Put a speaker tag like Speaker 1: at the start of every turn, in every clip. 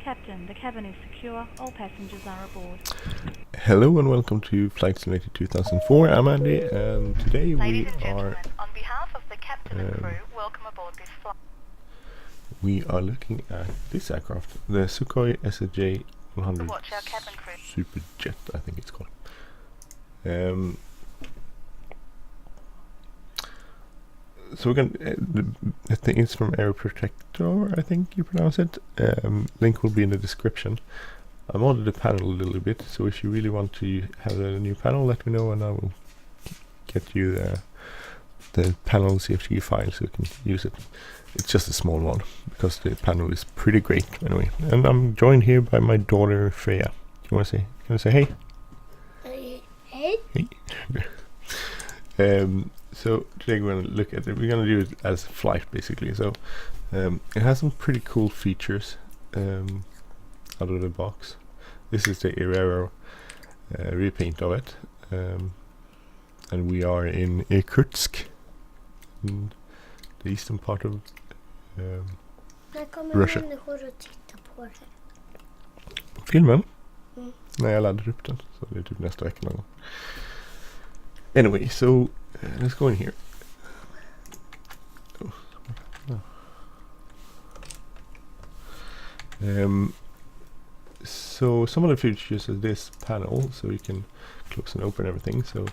Speaker 1: Captain, the cabin is secure. All passengers are aboard.
Speaker 2: Hello and welcome to Flight Simulator 2004. I'm Andy, and today
Speaker 1: Ladies and gentlemen, on behalf of the captain and crew, welcome aboard this flight.
Speaker 2: we are looking at this aircraft, the Sukhoi SSJ-100
Speaker 1: Watch our cabin crew.
Speaker 2: Superjet, I think it's called. So we're going. I think it's from Aeroproyecto, I think you pronounce it. Link will be in the description. I modded the panel a little bit, so if you really want to have a new panel, let me know and I will get you the panel CFG file so you can use it. It's just a small one because the panel is pretty great anyway. And I'm joined here by my daughter Freya. You want to say? Can I say hey?
Speaker 3: Hey.
Speaker 2: Hey. So today we're going to look at it. We're going to do it as a flight basically. So it has some pretty cool features out of the box. This is the Aero repaint of it, and we are in Irkutsk, in the eastern part of Russia. Filmen? Nej, jag laddade upp den, så det är typ nästa vecka någon gång. Anyway, so let's go in here. So some of the features of this panel, so you can close and open everything. So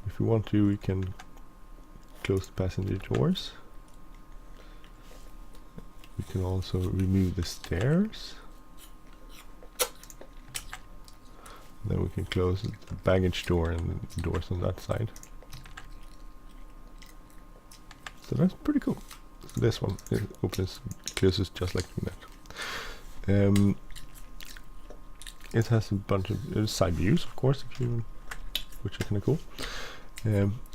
Speaker 2: if you want to, we can close the passenger doors. We can also remove the stairs. Then we can close the baggage door and the doors on that side. So that's pretty cool. So this one, it opens, closes just like that. It has a bunch of side views, of course, which are kind of cool.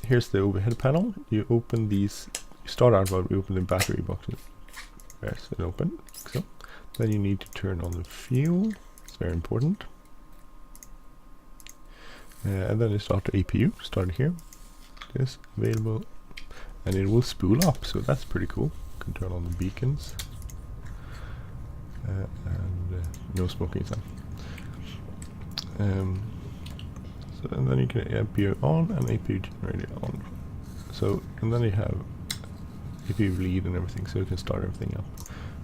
Speaker 2: Here's the overhead panel. You open these. You start out by we open the battery boxes. There's it open. So then you need to turn on the fuel. It's very important. And then you start the APU. Start here. This available, and it will spool up. So that's pretty cool. You can turn on the beacons. And no smoking sign. So and then you can APU on and APU generator on. So and then you have APU lead and everything, so you can start everything up.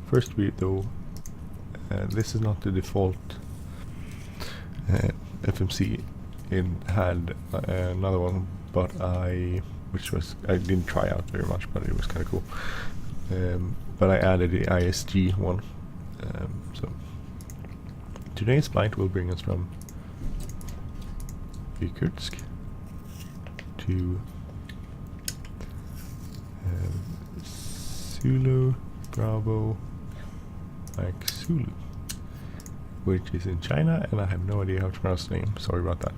Speaker 2: First, this is not the default FMC. It had another one, but I didn't try out very much, but it was kind of cool. But I added the ISG one. So today's flight will bring us from Irkutsk to Zulu Bravo Mike Zulu, which is in China, and I have no idea how to pronounce the name. Sorry about that.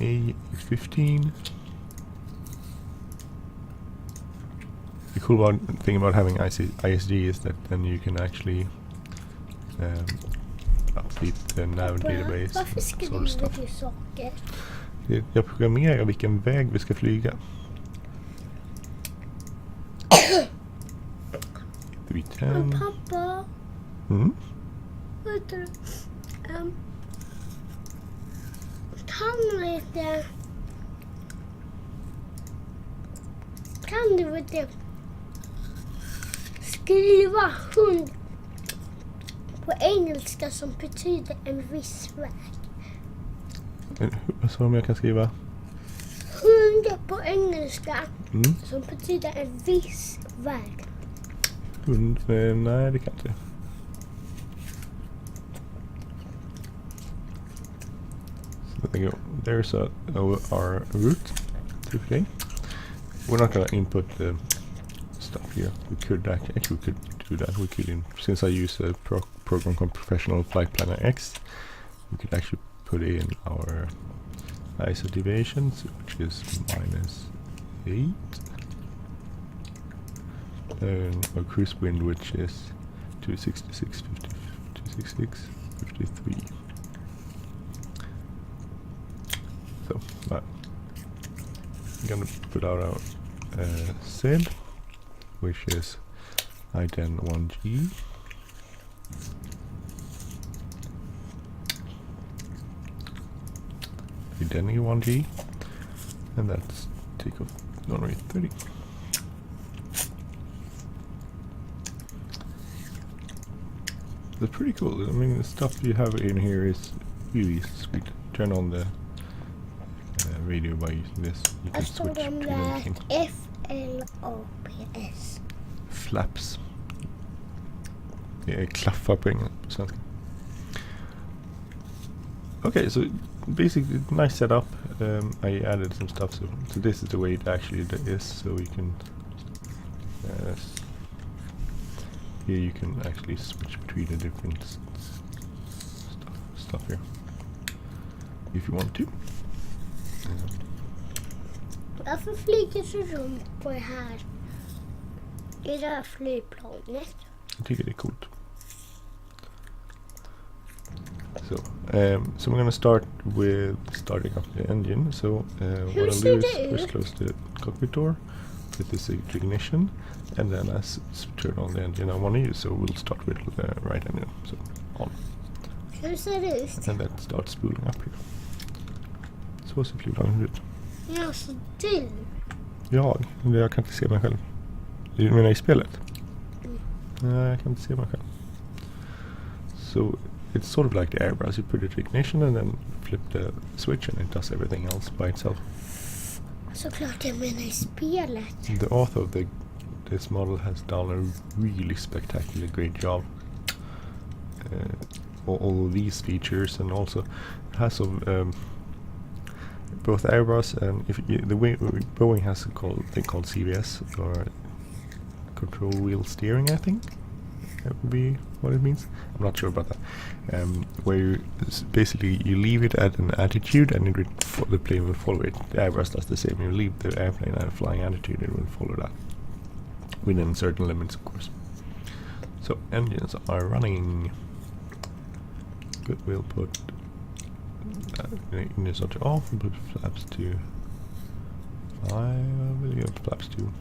Speaker 2: A15. The cool thing about having ISG is that then you can actually update the nav database.
Speaker 3: Varför skriver du saker?
Speaker 2: Jag programmerar vilken väg vi ska flyga.
Speaker 3: Pappa. Vet du, kan du inte skriva hund på engelska som betyder en viss väg?
Speaker 2: Vad sa du om jag kan skriva?
Speaker 3: Hund på engelska som betyder en viss väg.
Speaker 2: Hund? Nej, det kan inte. So there you go. There's our route to today. We're not going to input the stuff here. We could actually we could do that. We could, since I use a program called Professional Flight Planner X, we could actually put in our ISO deviations, which is -8. Our cruise wind, which is 266, 53. gonna put out our SID, which is I-10-1G. I-10-1G, and that's takeoff runway 30. That's pretty cool. I mean, the stuff you have in here is really sweet. Turn on the radio by using this. You can switch between everything.
Speaker 3: FLOPS.
Speaker 2: Flaps. Klaffa på svenska. Okay, so basically nice setup. I added some stuff, so this is the way it actually is. So you can here you can actually switch between the different stuff here if you want to.
Speaker 3: Varför flyger så runt på det här i det här flygplanet?
Speaker 2: Jag tycker det är coolt. So we're going to start with starting up the engine. So what I'll do is first close the cockpit door with this ignition, and then as turn on the engine I want to use. So we'll start with the right engine. So on.
Speaker 3: Hur ser det ut?
Speaker 2: And that starts spooling up here. Så ser flygplanet ut.
Speaker 3: Ja, så du.
Speaker 2: Jag kan inte se mig själv. Du menar i spelet? Nej, jag kan inte se mig själv. So it's sort of like the airbrush. You put it to ignition and then flip the switch and it does everything else by itself.
Speaker 3: Såklart jag menar i spelet.
Speaker 2: The author of this model has done a really spectacular great job. All of these features, and also it has both Airbus and the way Boeing has a thing called CVS, or control wheel steering, I think that would be what it means. I'm not sure about that. Where basically you leave it at an attitude and the plane will follow it. The Airbus does the same. You leave the airplane at a flying attitude, it will follow that within certain limits, of course. So engines are running. Good. We'll put ignition off and put flaps to 5. We'll go flaps 2.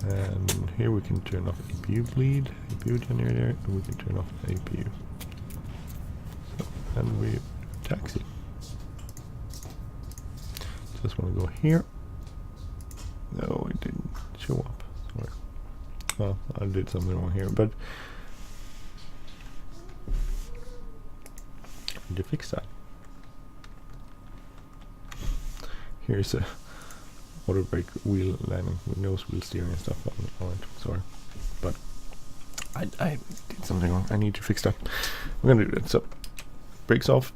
Speaker 2: And here we can turn off APU bleed, APU generator, and we can turn off the APU. So, and we taxi. Just want to go here. No, it didn't show up. Sorry. Well, I did something wrong here, but I need to fix that. Here's a auto brake wheel landing with nose wheel steering and stuff on it. Sorry, but I did something wrong. I need to fix that. We're gonna do that. So brakes off,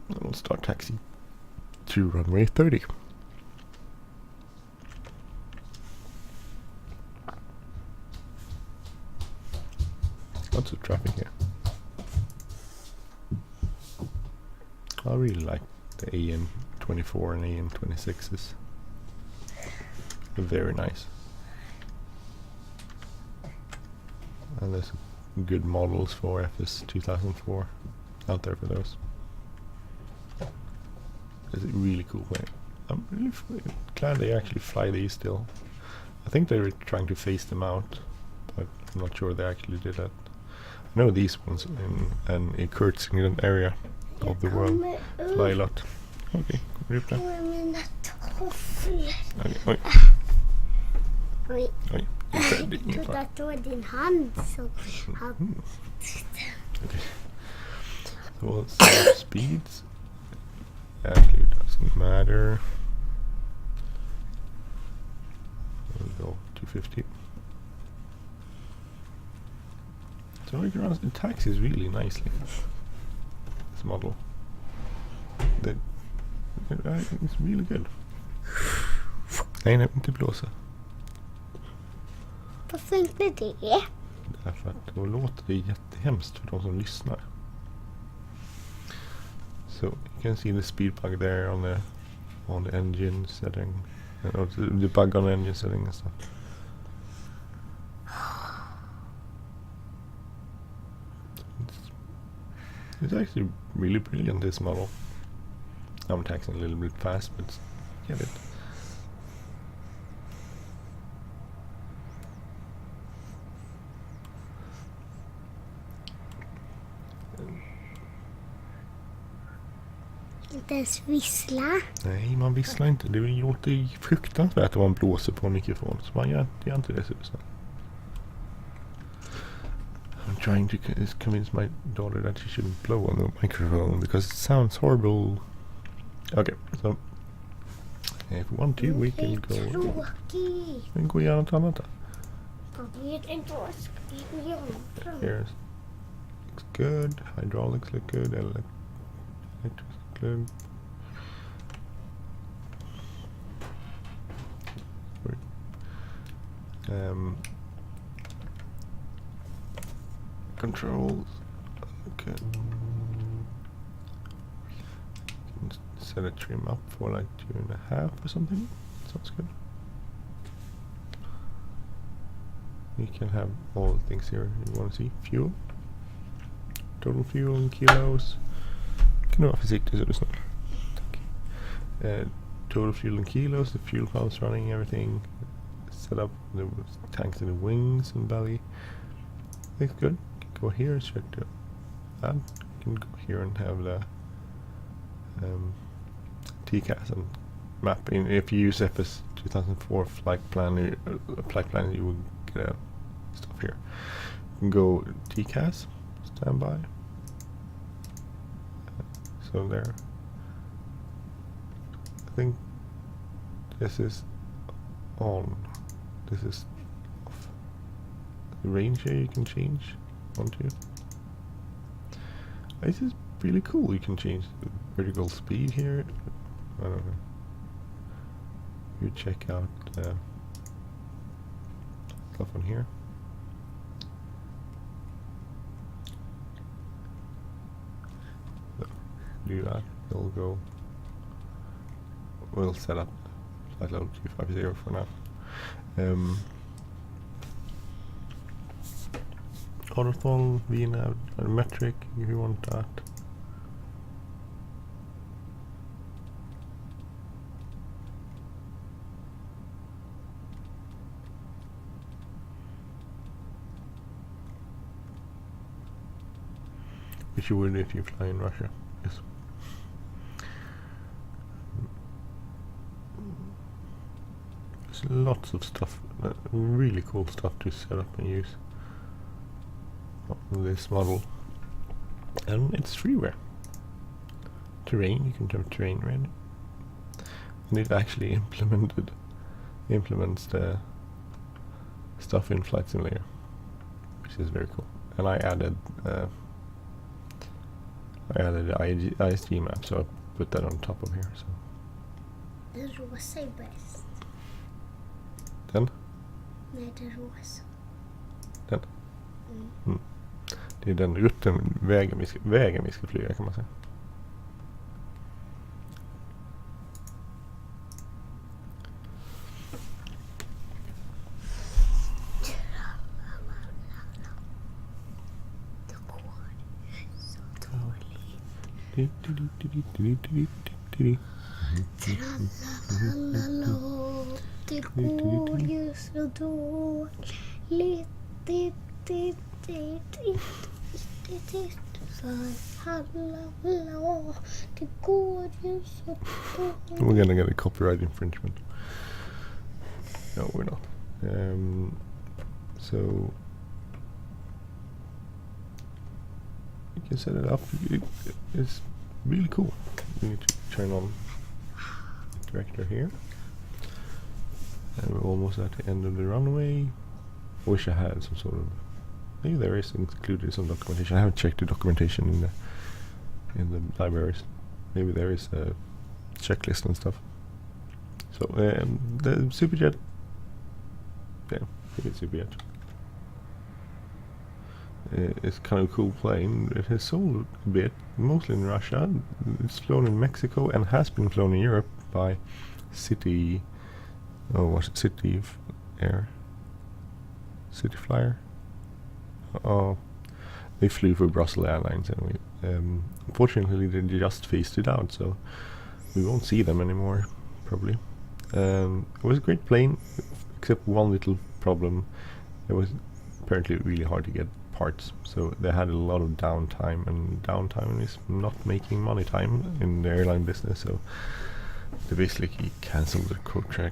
Speaker 2: and we'll start taxi to runway 30. Lots of traffic here. I really like the AN24 and AN26s. Very nice. And there's good models for FS2004 out there for those. It's a really cool plane. I'm really glad they actually fly these still. I think they were trying to phase them out, but I'm not sure they actually did that. I know these ones in a Kurtzingen area of the world fly a lot. Okay, rip that. Okay,
Speaker 3: Oj.
Speaker 2: Oj.
Speaker 3: Jag trodde att det var din hand som hade...
Speaker 2: Okay. So we'll set speeds. Actually, it doesn't matter. We'll go 250. So we can run the taxis really nicely. This model. It's really good. Nej, inte blåsa.
Speaker 3: Varför inte det?
Speaker 2: Därför att då låter det jättehemskt för de som lyssnar. So you can see the speed bug there on the engine setting, or the bug on the engine setting and stuff. It's actually really brilliant, this model. I'm taxing a little bit fast, but get it.
Speaker 3: Inte ens vissla.
Speaker 2: Nej, man visslar inte. Det låter ju fruktansvärt om man blåser på en mikrofon. Så man gör inte det så snabbt. I'm trying to convince my daughter that she shouldn't blow on the microphone because it sounds horrible. Okay, so if we want to, we can go.
Speaker 3: Tråkigt.
Speaker 2: Vi kan gå och göra något annat då.
Speaker 3: Jag vet inte vad jag ska göra.
Speaker 2: Here looks good. Hydraulics look good. Electrics look good. Controls. Okay. Set a trim up for like 2.5 or something. Sounds good. You can have all the things here you want to see. Fuel. Total fuel in kilos. Kan du vara försiktig så du snart. Tack. Total fuel in kilos. The fuel pumps running, everything. Set up the tanks in the wings and belly. Looks good. Go here and check that. You can go here and have the TCAS and map. If you use FS2004 flight plan, you will get stuff here. You can go TCAS, standby. So there. I think this is on. This is off. The range here you can change. 1, 2. This is really cool. You can change the vertical speed here. I don't know. You check out stuff on here. So, do that. It'll go. We'll set up flight level 250 for now. Autothrottle, VNAV, metric if you want that. Which you would if you fly in Russia, yes. There's lots of stuff, really cool stuff to set up and use on this model. And it's freeware. Terrain, you can turn terrain ready. And it actually implements the stuff in Flight Simulator, which is very cool. And I added the ISG map, so I put that on top of here. So.
Speaker 3: Den rosa är bäst.
Speaker 2: Den?
Speaker 3: Nej, den rosa.
Speaker 2: Den? Mm. Det är den rutten, vägen vi ska flyga kan man säga.
Speaker 3: Det går ju så dåligt. Det går ju så dåligt.
Speaker 2: We're gonna get a copyright infringement. No, we're not. So you can set it up. It's really cool. We need to turn on the director here. And we're almost at the end of the runway. I wish I had some sort of. Maybe there is included some documentation. I haven't checked the documentation in the libraries. Maybe there is a checklist and stuff. So the Superjet. Yeah, I think it's Superjet. It's kind of a cool plane. It has sold a bit, mostly in Russia. It's flown in Mexico and has been flown in Europe by City. Oh, was it City Air? City Flyer? Oh, they flew for Brussels Airlines anyway. Unfortunately, they just phased it out, so we won't see them anymore, probably. It was a great plane, except one little problem. It was apparently really hard to get parts, so they had a lot of downtime, and downtime is not making money time in the airline business, so they basically cancelled the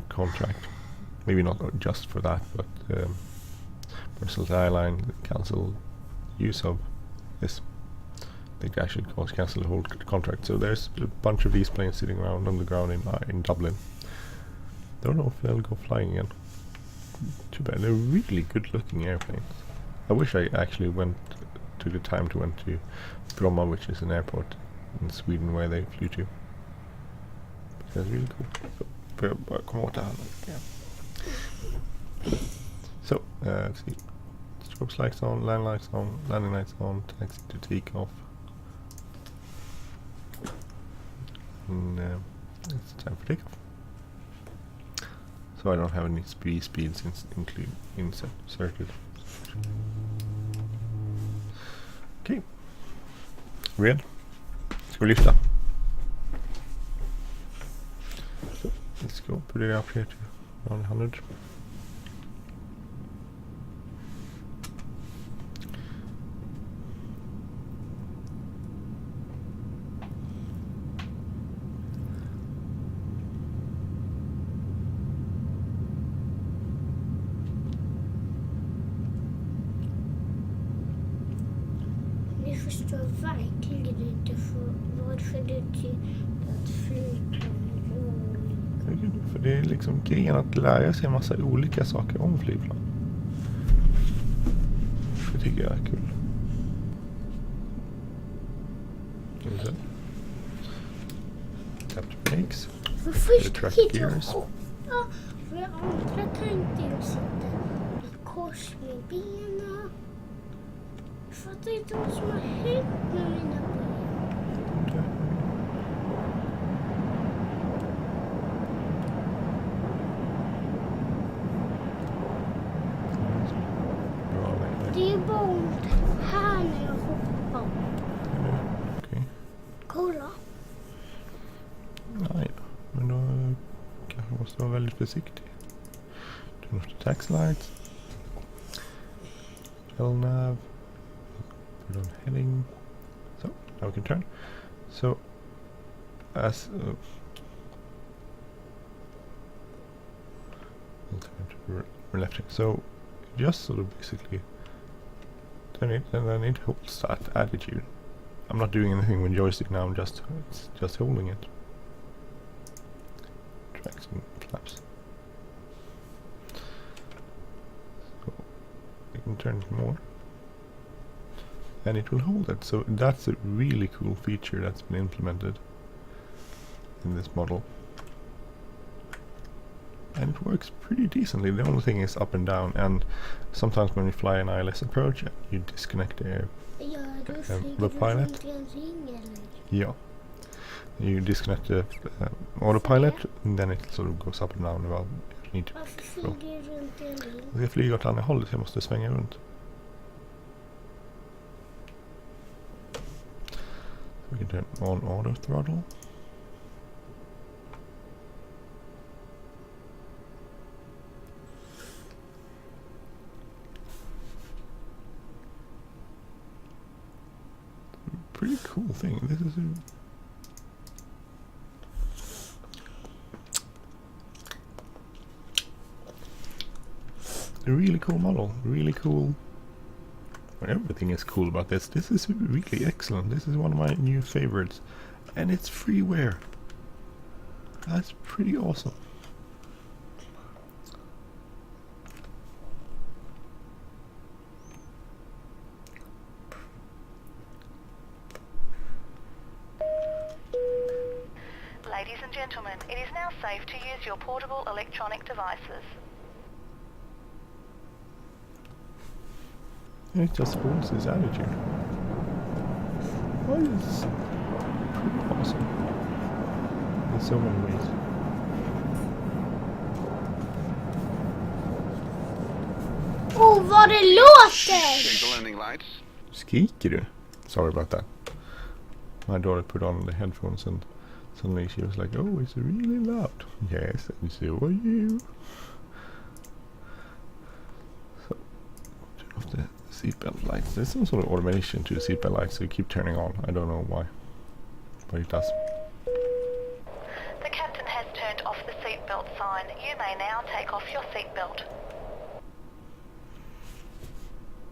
Speaker 2: contract. Maybe not just for that, but Brussels Airline cancelled use of this. They actually cancelled the whole contract, so there's a bunch of these planes sitting around on the ground in Dublin. Don't know if they'll go flying again. Too bad. They're really good looking airplanes. I wish I actually took the time to went to Bromma, which is an airport in Sweden where they flew to. That's really cool. So, let's see. Strobes lights on, land lights on, landing lights on, taxi to take off. And it's time for takeoff. So I don't have any speeds inserted. Okay. Red. Ska vi lyfta? So, let's go. Put it up here to 100.
Speaker 3: Ni förstår verkligen inte varför du tycker att flygplan är roligt.
Speaker 2: För det är liksom grejen att lära sig en massa olika saker om flygplan. Det tycker jag är kul. Tap to brakes.
Speaker 3: För först
Speaker 2: track
Speaker 3: sitter jag
Speaker 2: gears.
Speaker 3: och hoppa. För det andra tänkte jag sitta i kors med benen. Jag fattar inte vad som har hänt med mina ben. Det är bara ont här när jag hoppar.
Speaker 2: Okej.
Speaker 3: Kolla.
Speaker 2: Nej, men då kanske måste vara väldigt försiktig. Turn off the tax lights. LNAV. Put on heading. So, now we can turn. So, as we're left here. So, just sort of basically turn it, and then it holds that attitude. I'm not doing anything with joystick now. I'm just holding it. Tracks and flaps. So you can turn it more, and it will hold it. So that's a really cool feature that's been implemented in this model, and it works pretty decently. The only thing is up and down, and sometimes when you fly an ILS approach, you disconnect the pilot. Yeah. You disconnect the autopilot, and then it sort of goes up and down. Well, you need to jag ska flyga åt andra hållet, så jag måste svänga runt. We can turn on auto throttle. Pretty cool thing. This is a really cool model. Really cool. Everything is cool about this. This is really excellent. This is one of my new favorites, and it's freeware. That's pretty awesome.
Speaker 1: Ladies and gentlemen, it is now safe to use your portable electronic devices.
Speaker 2: And it just holds his attitude. That is pretty awesome in so many ways.
Speaker 3: Åh, vad det låter!
Speaker 4: Check the landing lights.
Speaker 2: Skriker du? Sorry about that. My daughter put on the headphones, and suddenly she was like, "Oh, it's really loud." Yes, and so are you. So, turn off the Seatbelt lights. There's some sort of automation to the seatbelt lights, so you keep turning on. I don't know why, but it does.
Speaker 1: The captain has turned off the seatbelt sign. You may now take off your seatbelt.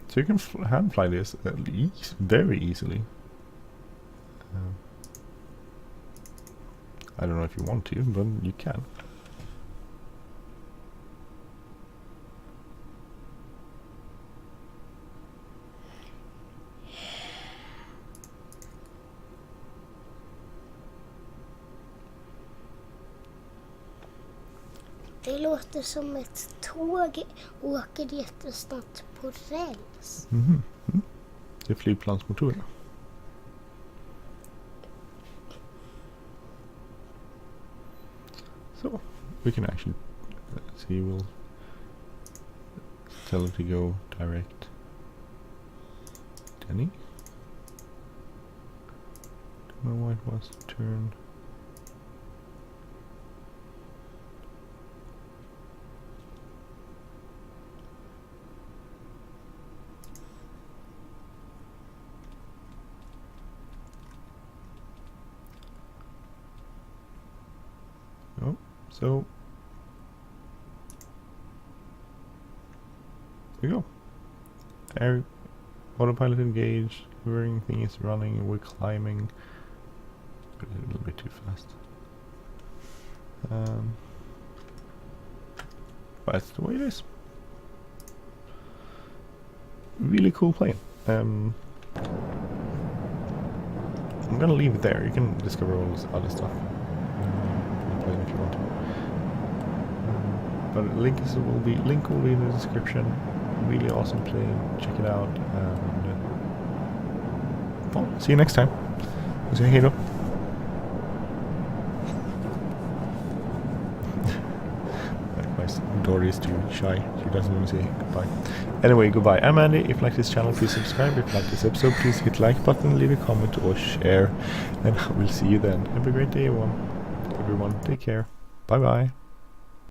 Speaker 2: So you can hand fly this very easily. I don't know if you want to, but you can.
Speaker 3: Det låter som ett tåg åker jättesnabbt på räls.
Speaker 2: Det är flygplansmotorerna. So we can actually see. We'll tell it to go direct. Denny. Don't know why it was turn. Oh, so there we go. Autopilot engaged. Hovering thing is running. We're climbing. A little bit too fast. But that's the way it is. Really cool plane. I'm gonna leave it there. You can discover all this other stuff. If you want to. But link will be in the description. Really awesome plane. Check it out. And well, see you next time. Say hey då. My daughter is too shy. She doesn't want to say goodbye. Anyway, goodbye. I'm Andy. If you like this channel, please subscribe. If you like this episode, please hit like button, leave a comment or share. And I will see you then. Have a great day, everyone. Take care. Bye bye.